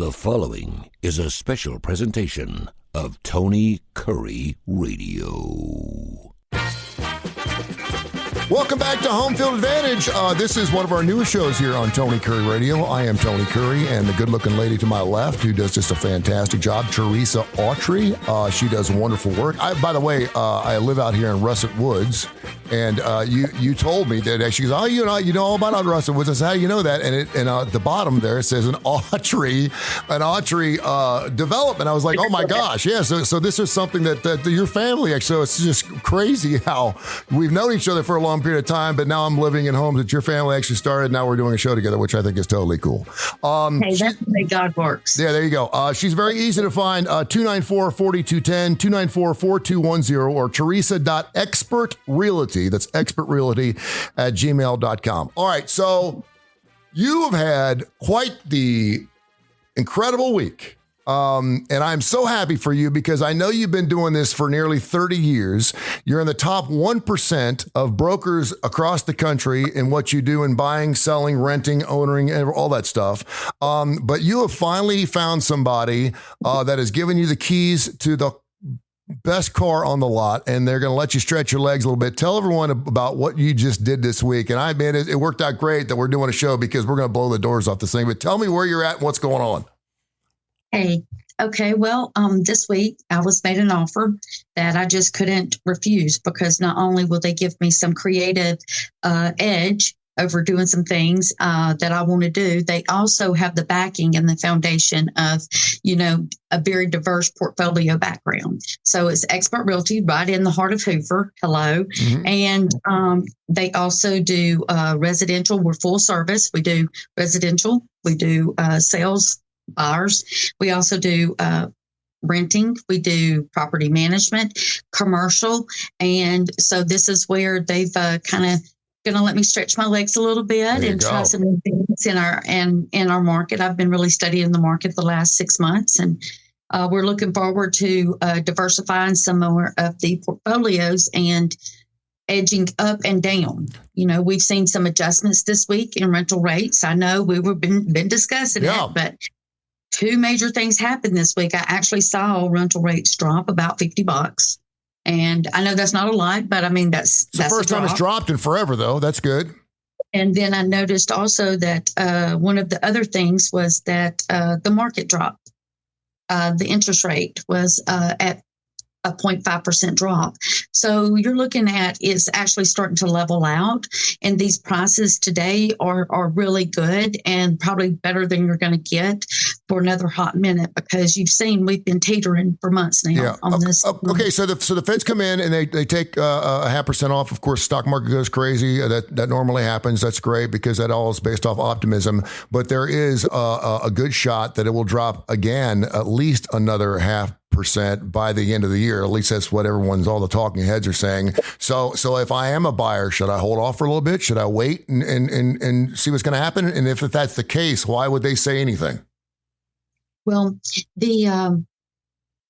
The following is a special presentation of Tony Kurre Radio. Welcome back to Home Field Advantage. This is one of our newest shows here on Tony Kurre Radio. I am Tony Kurre, and the good-looking lady to my left, who does just a fantastic job, Teresa Autrey. She does wonderful work. By the way, I live out here in Russet Woods, and you told me that she goes, oh, you know all about Russet Woods. I said, how do you know that? And at the bottom there it says an Autrey development. I was like, oh my gosh, yeah. So this is something that your family actually. So it's just crazy how we've known each other for a long period of time, but now I'm living in homes that your family actually started. Now we're doing a show together, which I think is totally cool. Hey, that's the way God works. Yeah, there you go. She's very easy to find. 294-4210, 294-4210, or Teresa.expertrealty. That's expertrealty at gmail.com. All right, so you have had quite the incredible week. And I'm so happy for you because I know you've been doing this for nearly 30 years. You're in the top 1% of brokers across the country in what you do in buying, selling, renting, owning, and all that stuff. But you have finally found somebody that has given you the keys to the best car on the lot, and they're going to let you stretch your legs a little bit. Tell everyone about what you just did this week. And I mean, it worked out great that we're doing a show because we're going to blow the doors off this thing. But tell me where you're at and what's going on. Hey, okay. Well, this week I was made an offer that I just couldn't refuse because not only will they give me some creative edge over doing some things that I want to do, they also have the backing and the foundation of, a very diverse portfolio background. So it's Expert Realty right in the heart of Hoover. Hello. Mm-hmm. And they also do residential. We're full service. We do residential. We do sales. Buyers. We also do renting. We do property management, commercial. And so this is where they've kind of going to let me stretch my legs a little bit and try some new things in our market. I've been really studying the market the last 6 months, and we're looking forward to diversifying some more of the portfolios and edging up and down. We've seen some adjustments this week in rental rates. I know we've been discussing it, but two major things happened this week. I actually saw rental rates drop about $50. And I know that's not a lot, but I mean, that's the first time it's dropped in forever, though. That's good. And then I noticed also that one of the other things was that the market dropped. The interest rate was at a 0.5% drop. So you're looking at it's actually starting to level out. And these prices today are really good and probably better than you're going to get for another hot minute because you've seen we've been teetering for months now on this. Okay, so the feds come in and they take a 0.5% off. Of course, stock market goes crazy. That normally happens. That's great because that all is based off optimism. But there is a good shot that it will drop again, at least another 0.5% by the end of the year. At least that's what all the talking heads are saying. So if I am a buyer, should I hold off for a little bit? Should I wait and see what's going to happen? And if that's the case, why would they say anything? Well, the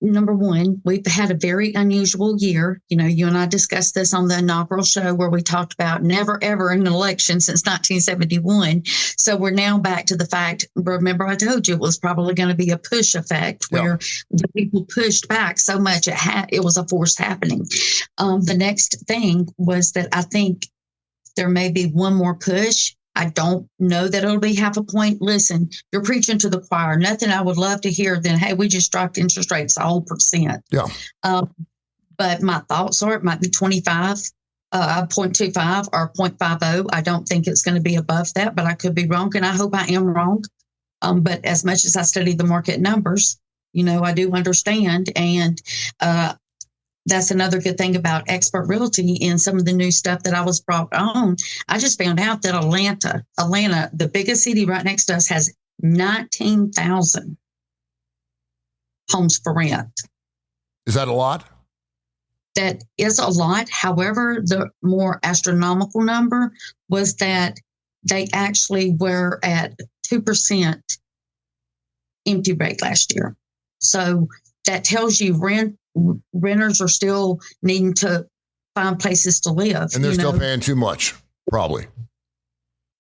number one, we've had a very unusual year. You and I discussed this on the inaugural show where we talked about never, ever in an election since 1971. So we're now back to the fact, remember I told you it was probably going to be a push effect where the people pushed back so much it was a force happening. The next thing was that I think there may be one more push. I don't know that it'll be 0.5 point. Listen, you're preaching to the choir. Nothing I would love to hear than, hey, we just dropped interest rates a whole percent. Yeah. But my thoughts are it might be 0.25 or 0.50. I don't think it's going to be above that, but I could be wrong, and I hope I am wrong. But as much as I study the market numbers, I do understand. And that's another good thing about Expert Realty and some of the new stuff that I was brought on. I just found out that Atlanta, the biggest city right next to us, has 19,000 homes for rent. Is that a lot? That is a lot. However, the more astronomical number was that they actually were at 2% empty rate last year. So that tells you renters are still needing to find places to live. And they're still paying too much, probably.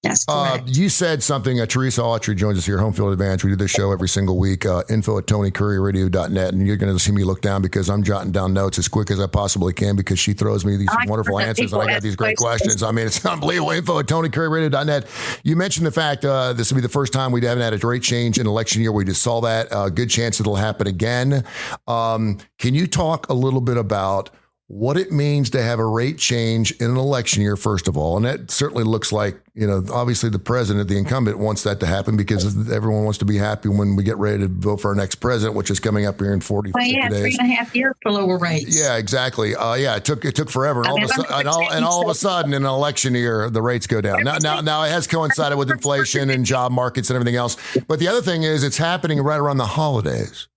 That's correct. You said something. Teresa Autrey joins us here, Home Field Advantage. We do this show every single week. info@TonyCurryRadio.net. And you're going to see me look down because I'm jotting down notes as quick as I possibly can because she throws me these wonderful answers and I got these great questions. I mean, it's unbelievable. info@TonyCurryRadio.net. You mentioned the fact this will be the first time we haven't had a rate change in election year. We just saw that. Good chance it'll happen again. Can you talk a little bit about what it means to have a rate change in an election year, first of all? And that certainly looks like, obviously the president, the incumbent, wants that to happen because everyone wants to be happy when we get ready to vote for our next president, which is coming up here in 40 days. 3.5 years for lower rates. Yeah, exactly. It took forever. And all of a sudden in an election year, the rates go down. Now it has coincided with inflation and job markets and everything else. But the other thing is it's happening right around the holidays.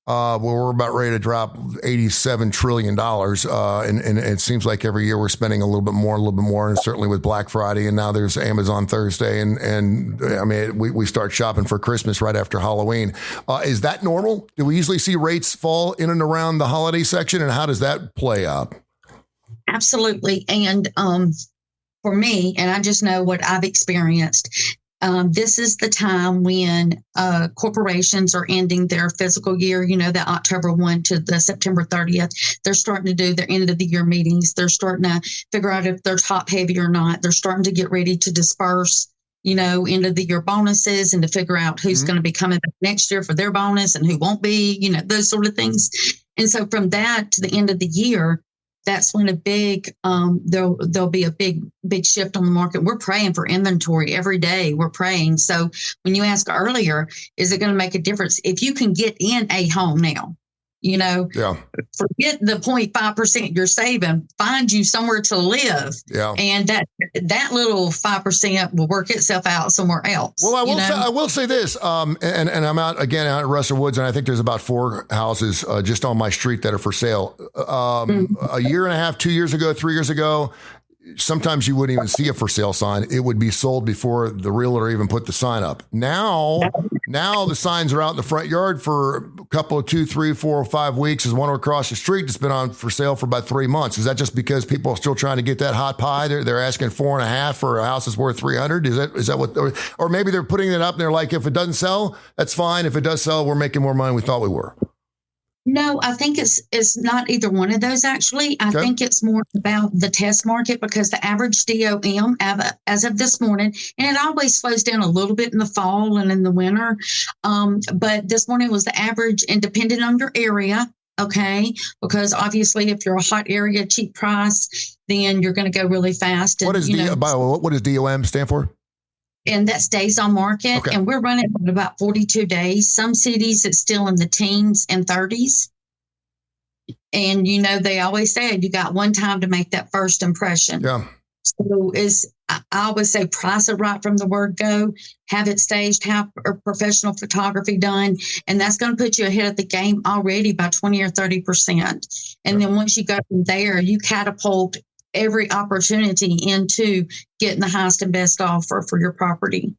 Where we're about ready to drop $87 trillion. And it seems like every year we're spending a little bit more, and certainly with Black Friday. And now there's Amazon Thursday. And I mean, we start shopping for Christmas right after Halloween. Is that normal? Do we usually see rates fall in and around the holiday section? And how does that play out? Absolutely. And for me, and I just know what I've experienced, this is the time when corporations are ending their fiscal year, the October 1 to the September 30th. They're starting to do their end of the year meetings. They're starting to figure out if they're top heavy or not. They're starting to get ready to disperse, end of the year bonuses and to figure out who's going to be coming back next year for their bonus and who won't be, those sort of things. And so from that to the end of the year, that's when there'll be a big shift on the market. We're praying for inventory every day. We're praying. So when you asked earlier, is it going to make a difference? If you can get in a home now, forget the 0.5% you're saving, find you somewhere to live. Yeah. And that little 5% will work itself out somewhere else. Well, I will say this, and I'm out at Russell Woods, and I think there's about 4 houses just on my street that are for sale. A year and a half, 2 years ago, 3 years ago, sometimes you wouldn't even see a for sale sign. It would be sold before the realtor even put the sign up. Now the signs are out in the front yard for a couple of 2, 3, 4, 5 weeks. There's one across the street that's been on for sale for about 3 months. Is that just because people are still trying to get that hot pie? They're asking 4.5 for a house that's worth 300. Is that what? Or maybe they're putting it up and they're like, if it doesn't sell, that's fine. If it does sell, we're making more money than we thought we were. No, I think it's not either one of those, actually. I think it's more about the test market because the average DOM as of this morning, and it always slows down a little bit in the fall and in the winter. But this morning was the average, and depending on your area, okay, because obviously if you're a hot area, cheap price, then you're going to go really fast. What does DOM stand for? And that's days on market. Okay. And we're running at about 42 days. Some cities, it's still in the teens and 30s. And, they always said you got one time to make that first impression. Yeah. So I always say price it right from the word go, have it staged, have professional photography done. And that's going to put you ahead of the game already by 20 or 30%. And then once you go from there, you catapult every opportunity into getting the highest and best offer for your property.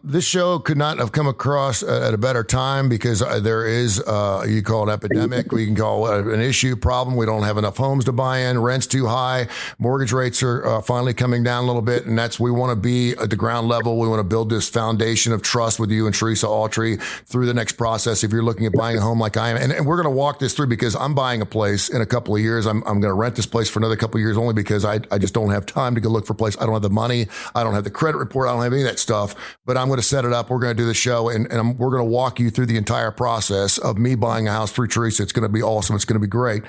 This show could not have come across at a better time because there is, you call it epidemic, we can call it an issue, problem. We don't have enough homes to buy in. Rent's too high. Mortgage rates are finally coming down a little bit. And we want to be at the ground level. We want to build this foundation of trust with you and Teresa Autrey through the next process. If you're looking at buying a home like I am, and we're going to walk this through because I'm buying a place in a couple of years. I'm going to rent this place for another couple of years only because I just don't have time to go look for a place. I don't have the money. I don't have the credit report. I don't have any of that stuff. But I'm going to set it up. We're going to do the show, and we're going to walk you through the entire process of me buying a house through Teresa. It's going to be awesome. It's going to be great.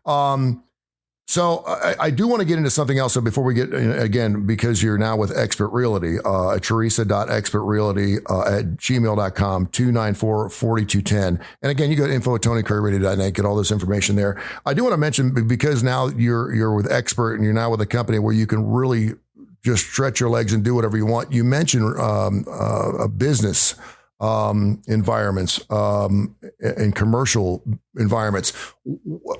So I do want to get into something else. So before we get, again, because you're now with Expert Realty, teresa.expertrealty@gmail.com, 294-4210. And again, you go to info@TonyCurryRadio.net, get all this information there. I do want to mention, because now you're with Expert and you're now with a company where you can really just stretch your legs and do whatever you want. You mentioned business environments and commercial environments.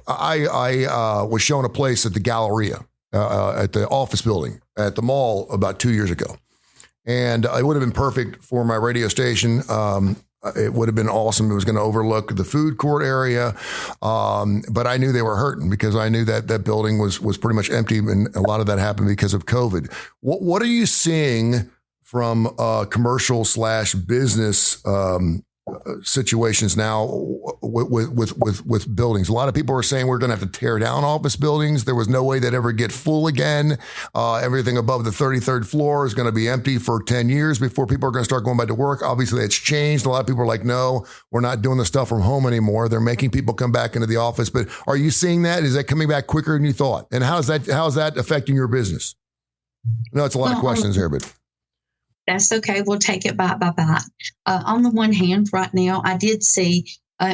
I was shown a place at the Galleria, at the office building at the mall about 2 years ago. And it would have been perfect for my radio station. It would have been awesome. It was going to overlook the food court area. But I knew they were hurting because I knew that building was pretty much empty. And a lot of that happened because of COVID. What are you seeing from commercial / business situations now with buildings. A lot of people are saying we're going to have to tear down office buildings. There was no way they'd ever get full again. Everything above the 33rd floor is going to be empty for 10 years before people are going to start going back to work. Obviously, it's changed. A lot of people are like, no, we're not doing the stuff from home anymore. They're making people come back into the office. But are you seeing that? Is that coming back quicker than you thought? And how's that affecting your business? No, it's a lot of questions here, but that's okay. We'll take it bite by bite. On the one hand, right now, I did see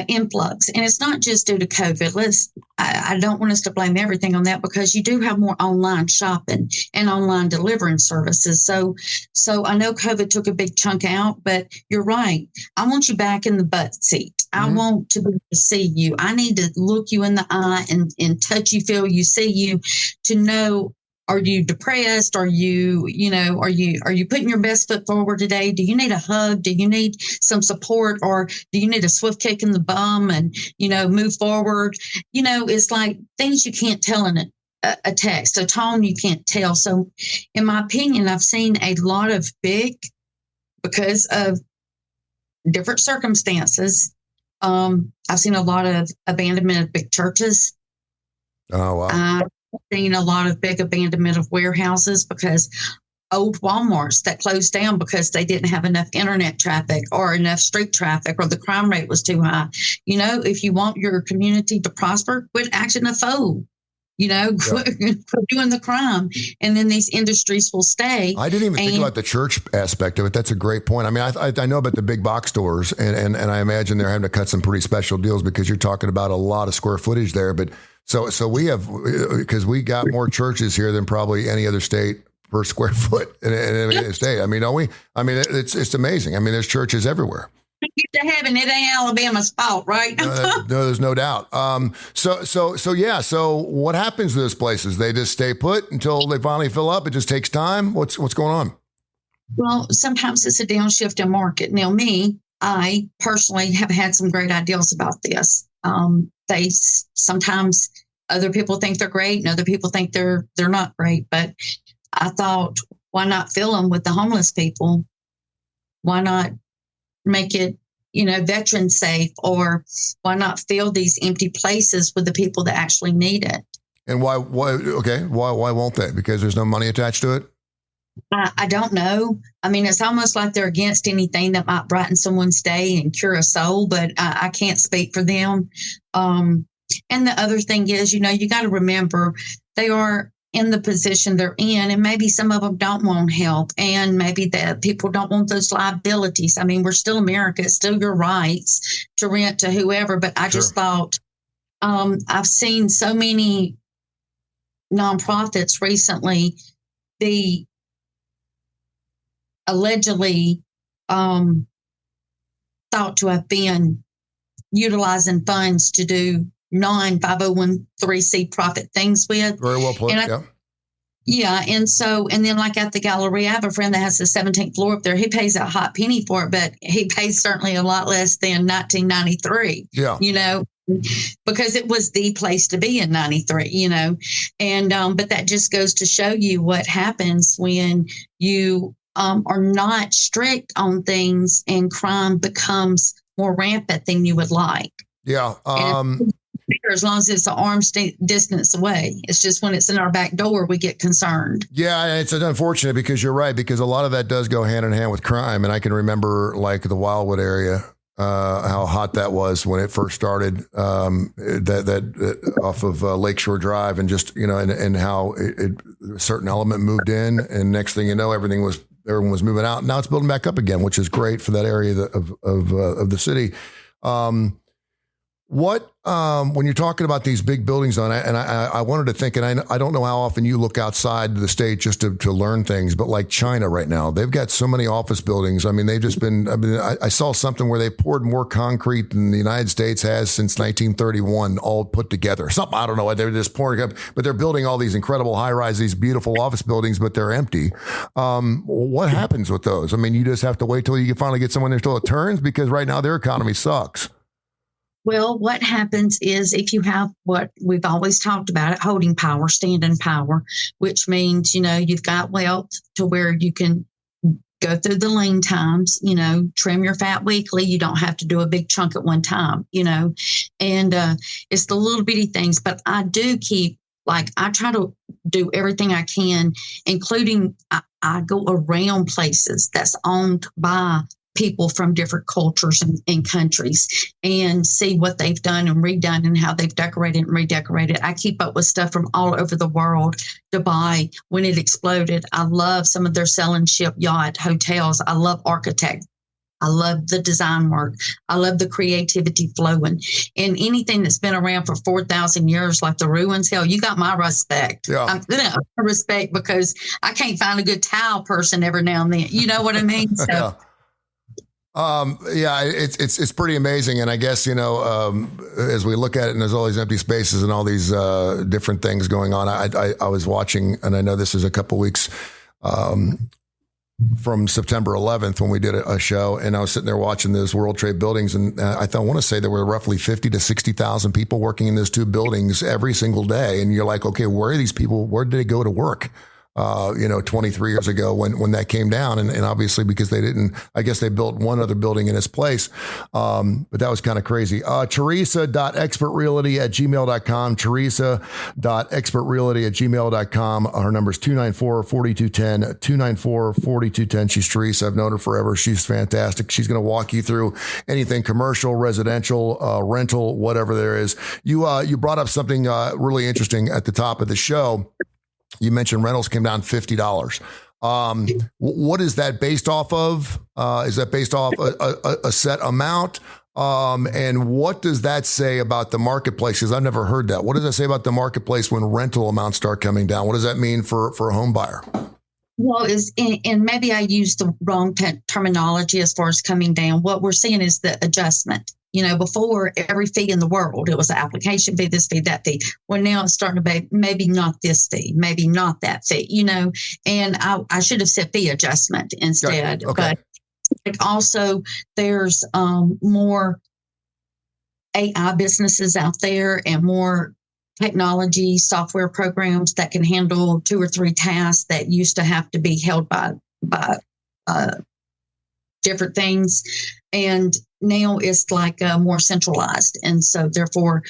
influx, and it's not just due to COVID. I don't want us to blame everything on that, because you do have more online shopping and online delivering services. So I know COVID took a big chunk out, but you're right. I want you back in the butt seat. I want to be able to see you. I need to look you in the eye and touch you, feel you, see you, to know, are you depressed? Are you putting your best foot forward today? Do you need a hug? Do you need some support? Or do you need a swift kick in the bum and, move forward? It's like things you can't tell in a text, a tone you can't tell. So in my opinion, I've seen a lot of because of different circumstances. I've seen a lot of abandonment of big churches. Oh, wow. Seen a lot of big abandonment of warehouses, because old Walmarts that closed down because they didn't have enough internet traffic or enough street traffic, or the crime rate was too high. If you want your community to prosper, quit acting a fool. Quit doing the crime, and then these industries will stay. I didn't even think about the church aspect of it. That's a great point. I mean, I know about the big box stores, and I imagine they're having to cut some pretty special deals, because you're talking about a lot of square footage there. But so we have, because we got more churches here than probably any other state per square foot in any state. I mean, don't we? I mean, it's amazing. I mean, there's churches everywhere. Get to heaven, it ain't Alabama's fault, right? No, there's no doubt. So what happens to those places? They just stay put until they finally fill up. It just takes time. What's going on? Well, sometimes it's a downshift in market. Now, I personally have had some great ideas about this. They sometimes other people think they're great, and other people think they're not great. But I thought, why not fill them with the homeless people? Why not make it, veteran safe? Or why not fill these empty places with the people that actually need it? And why won't they? Because there's no money attached to it? I don't know. I mean, it's almost like they're against anything that might brighten someone's day and cure a soul, but I can't speak for them. And the other thing is, you got to remember, they are in the position they're in, and maybe some of them don't want help, and maybe the people don't want those liabilities. I mean, we're still America. It's still your rights to rent to whoever. But I just thought, I've seen so many nonprofits recently be allegedly thought to have been utilizing funds to do non-501(c) profit things with. Very well put. Yeah. And then like at the gallery, I have a friend that has the 17th floor up there. He pays a hot penny for it, but he pays certainly a lot less than 1993. Yeah. Because it was the place to be in 93, and, but that just goes to show you what happens when you are not strict on things, and crime becomes more rampant than you would like. Yeah. As long as it's an arm's distance away. It's just when it's in our back door, we get concerned. Yeah, it's unfortunate, because you're right, because a lot of that does go hand in hand with crime. And I can remember like the Wildwood area, how hot that was when it first started, that off of Lakeshore Drive, and just, and how a certain element moved in, and next thing you know, everyone was moving out. Now it's building back up again, which is great for that area of the city. When you're talking about these big buildings I wanted to think, and I don't know how often you look outside the state just to learn things, but like China right now, they've got so many office buildings. I mean, I saw something where they poured more concrete than the United States has since 1931, all put together. Something, I don't know, they're just pouring up, but they're building all these incredible high-rise, these beautiful office buildings, but they're empty. What happens with those? I mean, you just have to wait till you finally get someone there till it turns, because right now their economy sucks. Well, what happens is, if you have what we've always talked about, holding power, standing power, which means, you've got wealth to where you can go through the lean times, trim your fat weekly. You don't have to do a big chunk at one time, and it's the little bitty things. But I do keep, I try to do everything I can, including I go around places that's owned by people from different cultures and countries and see what they've done and redone and how they've decorated and redecorated. I keep up with stuff from all over the world. Dubai, when it exploded, I love some of their sailing ship, yacht, hotels. I love architect. I love the design work. I love the creativity flowing. And anything that's been around for 4,000 years, like the ruins, hell, you got my respect. Yeah. I'm going to respect because I can't find a good tile person every now and then. You know what I mean? So. Yeah. It's pretty amazing. And I guess, as we look at it and there's all these empty spaces and all these different things going on, I was watching, and I know this is a couple weeks from September 11th when we did a show, and I was sitting there watching those World Trade buildings, and I want to say there were roughly 50 to 60,000 people working in those two buildings every single day. And you're like, okay, where are these people? Where did they go to work? 23 years ago when that came down. And obviously because I guess they built one other building in its place. But that was kind of crazy. Teresa.expertrealty@gmail.com. Teresa.expertrealty@gmail.com. Her number is 294-4210, 294-4210. She's Teresa. I've known her forever. She's fantastic. She's going to walk you through anything commercial, residential, rental, whatever there is. You brought up something really interesting at the top of the show. You mentioned rentals came down $50. What is that based off of? Is that based off a set amount? And what does that say about the marketplace? Because I've never heard that. What does that say about the marketplace when rental amounts start coming down? What does that mean for a home buyer? Well, and maybe I used the wrong terminology as far as coming down. What we're seeing is the adjustment. Before every fee in the world, it was an application fee, this fee, that fee. Well, now it's starting to be maybe not this fee, maybe not that fee, and I should have said fee adjustment instead. Okay. But also there's more AI businesses out there and more technology software programs that can handle 2 or 3 tasks that used to have to be held by different things. And now it's more centralized. And so therefore,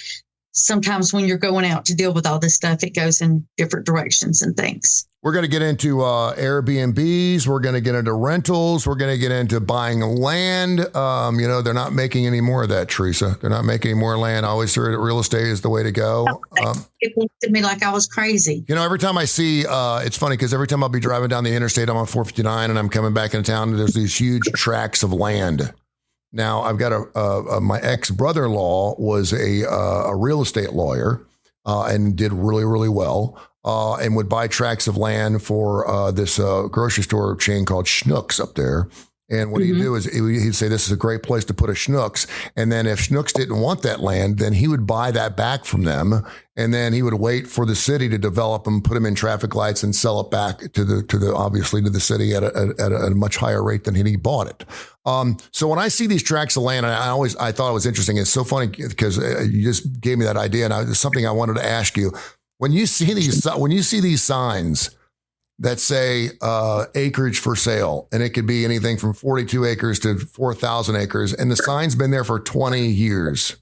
sometimes when you're going out to deal with all this stuff, it goes in different directions and things. We're going to get into Airbnbs. We're going to get into rentals. We're going to get into buying land. They're not making any more of that, Teresa. They're not making any more land. I always heard that real estate is the way to go. It looked at me like I was crazy. Every time I see, it's funny because every time I'll be driving down the interstate, I'm on 459 and I'm coming back into town, there's these huge tracts of land. Now, I've got my ex-brother-in-law was a real estate lawyer and did really, really well. And would buy tracts of land for this grocery store chain called Schnucks up there. And what he'd do is he'd say, this is a great place to put a Schnucks. And then if Schnucks didn't want that land, then he would buy that back from them. And then he would wait for the city to develop them, put them in traffic lights and sell it back to the city at a much higher rate than he bought it. So when I see these tracts of land, I thought it was interesting. It's so funny because you just gave me that idea. And it's something I wanted to ask you. When you see these signs that say acreage for sale, and it could be anything from 42 acres to 4,000 acres, and the sign's been there for 20 years,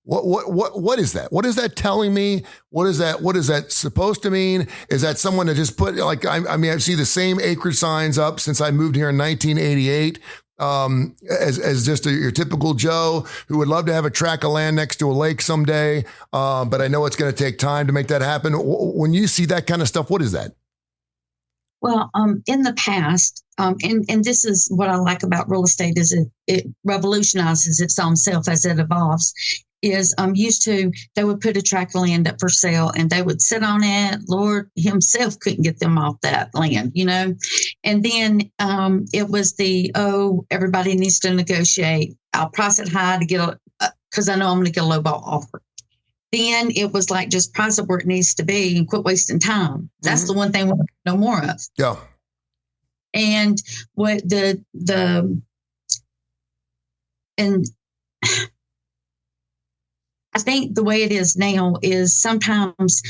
what is that? What is that telling me? What is that supposed to mean? Is that someone that just put I see the same acreage signs up since I moved here in 1988. As just your typical Joe who would love to have a tract of land next to a lake someday. But I know it's going to take time to make that happen. When you see that kind of stuff, what is that? Well, in the past, and this is what I like about real estate is it revolutionizes its own self as it evolves. Is they would put a tract of land up for sale and they would sit on it. Lord himself couldn't get them off that land, And then it was everybody needs to negotiate. I'll price it high to get because I know I'm going to get a low ball offer. Then it was just price it where it needs to be and quit wasting time. That's the one thing we want no more of. Yeah. And what I think the way it is now is sometimes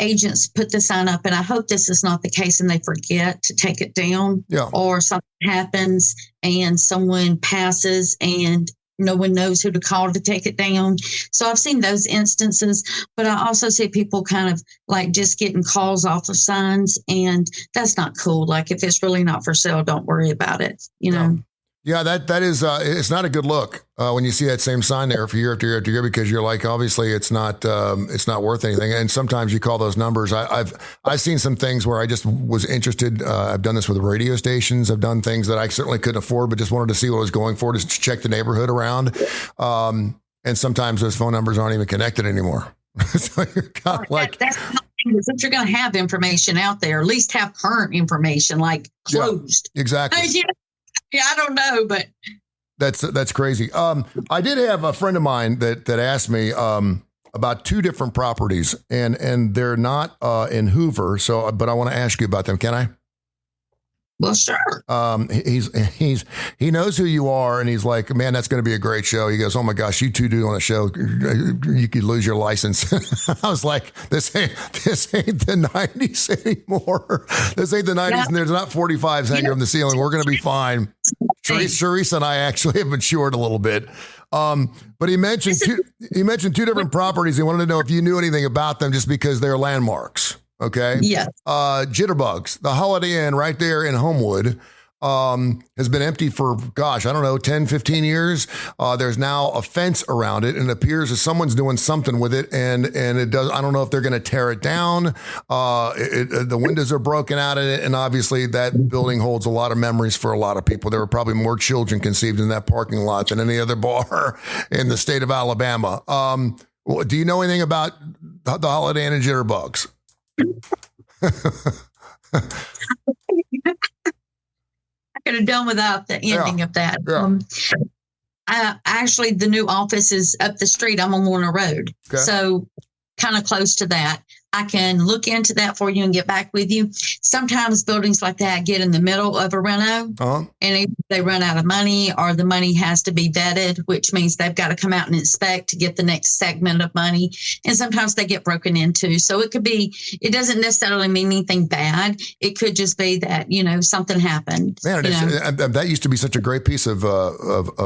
agents put the sign up, and I hope this is not the case and they forget to take it down, or something happens and someone passes and no one knows who to call to take it down. So I've seen those instances, but I also see people kind of like just getting calls off of signs, and that's not cool. Like if it's really not for sale, don't worry about it, you know? Yeah, that is, it's not a good look when you see that same sign there for year after year after year, because you're like, obviously it's not worth anything. And sometimes you call those numbers. I've seen some things where I just was interested. I've done this with radio stations. I've done things that I certainly couldn't afford, but just wanted to see what I was going for, just to check the neighborhood around. And sometimes those phone numbers aren't even connected anymore. So you're kind of like, that's if you're going to have information out there, at least have current information, like closed. Yeah, exactly. Yeah, I don't know, but that's crazy. I did have a friend of mine that asked me about two different properties, and they're not in Hoover. So, but I want to ask you about them. Can I? Well, sure. He knows who you are, and he's like, man, that's going to be a great show. He goes, oh my gosh, you two do on a show, you could lose your license. I was like, this ain't the 90s anymore. This ain't the 90s, and there's not 45s hanging from the ceiling. We're going to be fine. Teresa and I actually have matured a little bit. But he mentioned two different properties. He wanted to know if you knew anything about them, just because they're landmarks. Okay. Yes. Jitterbugs, the Holiday Inn right there in Homewood, has been empty for, gosh, I don't know, 10, 15 years. There's now a fence around it, and it appears that someone's doing something with it. And it does, I don't know if they're going to tear it down. The windows are broken out of it. And obviously that building holds a lot of memories for a lot of people. There were probably more children conceived in that parking lot than any other bar in the state of Alabama. Do you know anything about the Holiday Inn and Jitterbugs? I could have done without the ending of that. Actually, the new office is up the street. I'm on Warner Road. Okay. So kind of close to that. I can look into that for you and get back with you. Sometimes buildings like that get in the middle of a reno, and either they run out of money or the money has to be vetted, which means they've got to come out and inspect to get the next segment of money. And sometimes they get broken into. So it could be, it doesn't necessarily mean anything bad. It could just be that, you know, something happened. Man, that used to be such a great piece of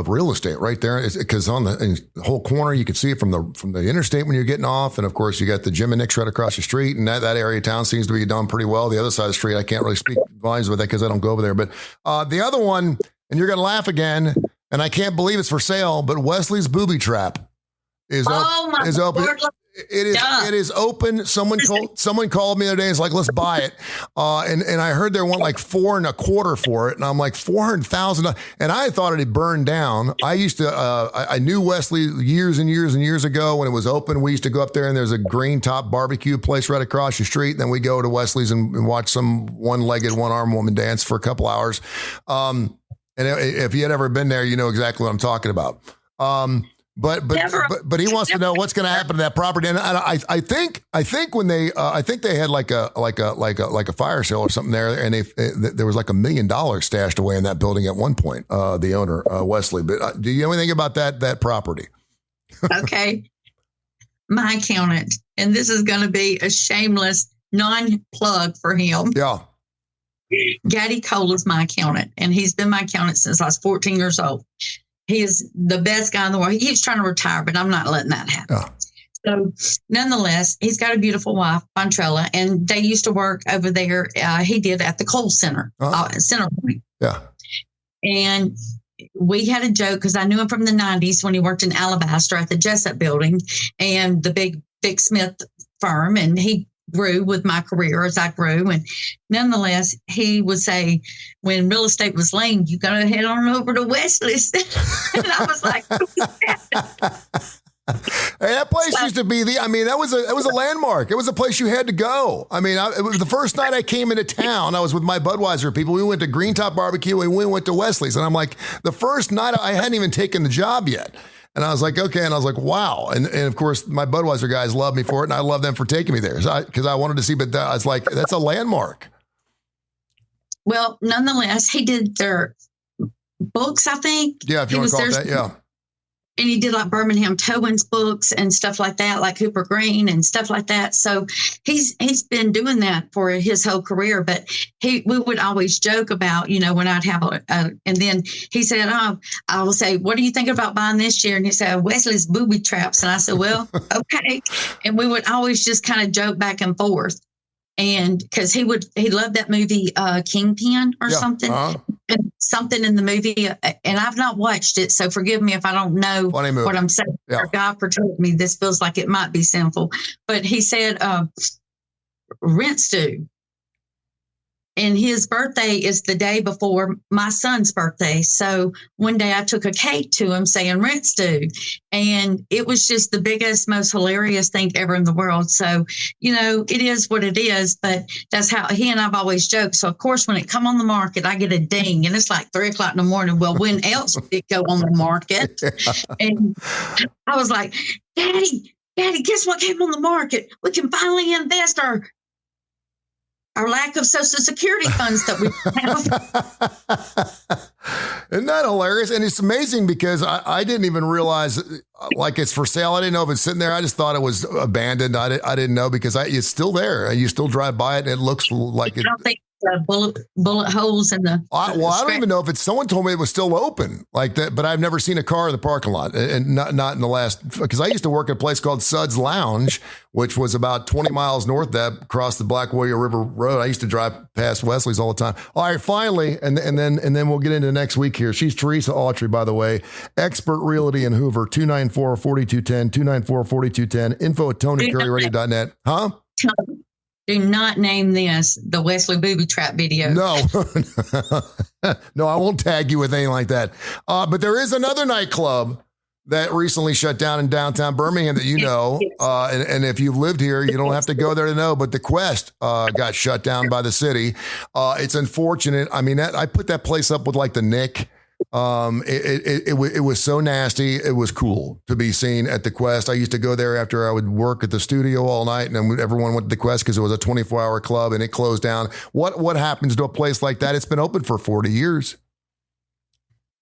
real estate right there, because on the whole corner, you could see it from the interstate when you're getting off. And of course, you got the Jim and Nick's right across the street, and that area of town seems to be done pretty well. The other side of the street, I can't really speak volumes with that because I don't go over there. But the other one, and you're going to laugh again, and I can't believe it's for sale, but Wesley's Booby Trap is open. It is open. Someone called me the other day. It's like, let's buy it. And I heard they want like $4.25 for it. And I'm like, $400,000. And I thought it had burned down. I used to, I knew Wesley years and years and years ago when it was open. We used to go up there, and there's a green top barbecue place right across the street. Then we go to Wesley's and watch some one-legged, one-armed woman dance for a couple hours. And if you had ever been there, you know exactly what I'm talking about. But he wants to know what's going to happen to that property, and I think when they had like a fire sale or something there, and there was like $1 million stashed away in that building at one point. The owner Wesley, but do you know anything about that property? Okay, my accountant, and this is going to be a shameless non-plug for him. Yeah. Gaddy Cole is my accountant, and he's been my accountant since I was 14 years old. He is the best guy in the world. He keeps trying to retire, but I'm not letting that happen. Oh. So nonetheless, he's got a beautiful wife, Bontrella, and they used to work over there. He did at the Cole Center, Center Point. Yeah. And we had a joke because I knew him from the 90s when he worked in Alabaster at the Jessup building and the big Vic Smith firm. And he grew with my career as I grew. And nonetheless, he would say, when real estate was lame, you got to head on over to Wesley's. And I was like, hey, that place used to be that was a landmark. It was a place you had to go. I mean, it was the first night I came into town. I was with my Budweiser people. We went to Green Top Barbecue and we went to Wesley's. And I'm like, the first night I hadn't even taken the job yet. And I was like, okay. And I was like, wow. And of course, my Budweiser guys love me for it. And I love them for taking me there because I wanted to see, but I was like, that's a landmark. Well, nonetheless, he did their books, I think. Yeah, if you want to call it that, yeah. and he did like Birmingham Towins books and stuff like that, like Cooper Green and stuff like that. So he's been doing that for his whole career. But we would always joke about, when I'd have and then he said, I will say, what do you think about buying this year? And he said, Wesley's booby traps. And I said, well, okay. And we would always just kind of joke back and forth. And because he loved that movie Kingpin or something. And something in the movie, and I've not watched it, so forgive me if I don't know what I'm saying. Yeah. God protect me, this feels like it might be sinful. But he said, rent stew. And his birthday is the day before my son's birthday. So one day I took a cake to him saying rent stew. And it was just the biggest, most hilarious thing ever in the world. So, it is what it is, but that's how he and I've always joked. So, of course, when it come on the market, I get a ding and it's like 3:00 in the morning. Well, when else would it go on the market? And I was like, Daddy, guess what came on the market? We can finally invest our lack of Social Security funds that we have. Isn't that hilarious? And it's amazing because I didn't even realize like it's for sale. I didn't know if it's sitting there. I just thought it was abandoned. I didn't know because it's still there. You still drive by it and it looks like it. I don't think bullet holes in the. I don't even know if someone told me it was still open like that, but I've never seen a car in the parking lot, and not in the last, because I used to work at a place called Suds Lounge, which was about 20 miles north of that, across the Black Warrior River Road. I used to drive past Wesley's all the time. All right, finally, and then we'll get into next week here. She's Teresa Autrey, by the way, Expert Realty in Hoover, 294-4210, 294-4210, info@TonyCurryRadio.net. Huh? Do not name this the Wesley Booby Trap video. No, no, I won't tag you with anything like that. But there is another nightclub that recently shut down in downtown Birmingham that and if you've lived here, you don't have to go there to know, but the Quest got shut down by the city. It's unfortunate. I mean, I put that place up with like the Nick. It was so nasty. It was cool to be seen at the Quest. I used to go there after I would work at the studio all night, and then everyone went to the Quest because it was a 24-hour club and it closed down. What happens to a place like that? It's been open for 40 years.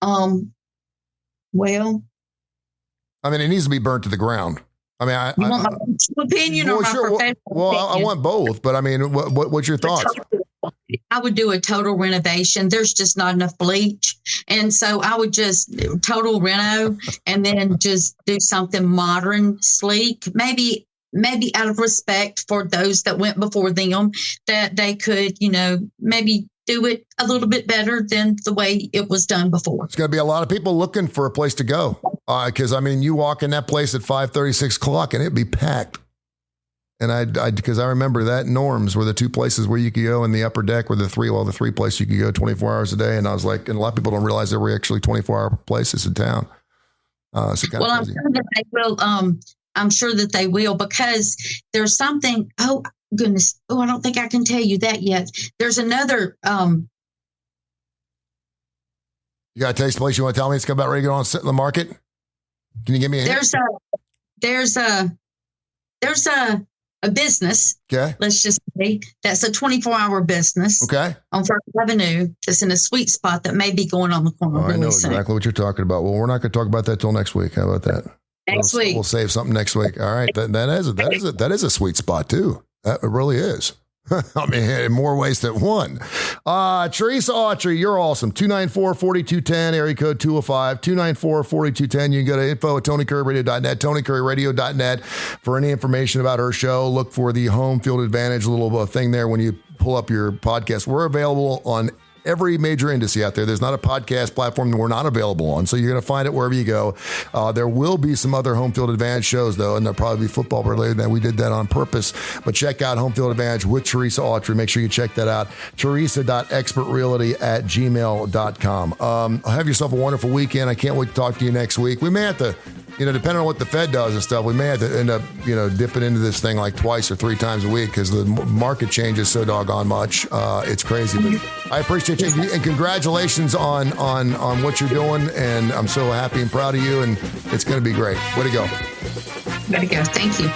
Well, I mean, it needs to be burnt to the ground. I mean, you want my opinion or my professional opinion? I want both, but I mean, what's your thoughts? I would do a total renovation. There's just not enough bleach. And so I would just total reno and then just do something modern, sleek, maybe out of respect for those that went before them, that they could, maybe do it a little bit better than the way it was done before. It's going to be a lot of people looking for a place to go. Because, I mean, you walk in that place at 5:30, 6 o'clock, and it'd be packed. And because I remember that Norms were the two places where you could go, and the upper deck were the three places you could go 24 hours a day. And I was like, and a lot of people don't realize there were actually 24-hour places in town. I'm sure that they will. I'm sure that they will, because there's something. Oh goodness! Oh, I don't think I can tell you that yet. There's another. You got a taste place you want to tell me it's about ready to go on sit in the market? Can you give me a hint? There's a business. Okay. Let's just say that's a 24-hour business. Okay. On First Avenue, just in a sweet spot that may be going on the corner. I know exactly what you're talking about. Well, we're not going to talk about that till next week. How about that? Next week. We'll save something next week. All right. That is a sweet spot too. That really is. I mean, in more ways than one. Teresa Autrey, you're awesome. 294-4210, area code 205, 294-4210. You can go to info@TonyCurryRadio.net, TonyCurryRadio.net for any information about her show. Look for the home field advantage little thing there when you pull up your podcast. We're available on every major industry out there. There's not a podcast platform that we're not available on. So you're going to find it wherever you go. There will be some other home field advantage shows, though, and they'll probably be football related. And we did that on purpose. But check out Home Field Advantage with Teresa Autrey. Make sure you check that out. Teresa.expertrealty@gmail.com. Have yourself a wonderful weekend. I can't wait to talk to you next week. We may have to, depending on what the Fed does and stuff, we may have to end up, dipping into this thing like twice or three times a week because the market changes so doggone much. It's crazy. But I appreciate you, and congratulations on what you're doing. And I'm so happy and proud of you, and it's going to be great. Way to go. Way to go. Thank you.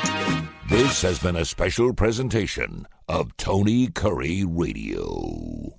This has been a special presentation of Tony Curry Radio.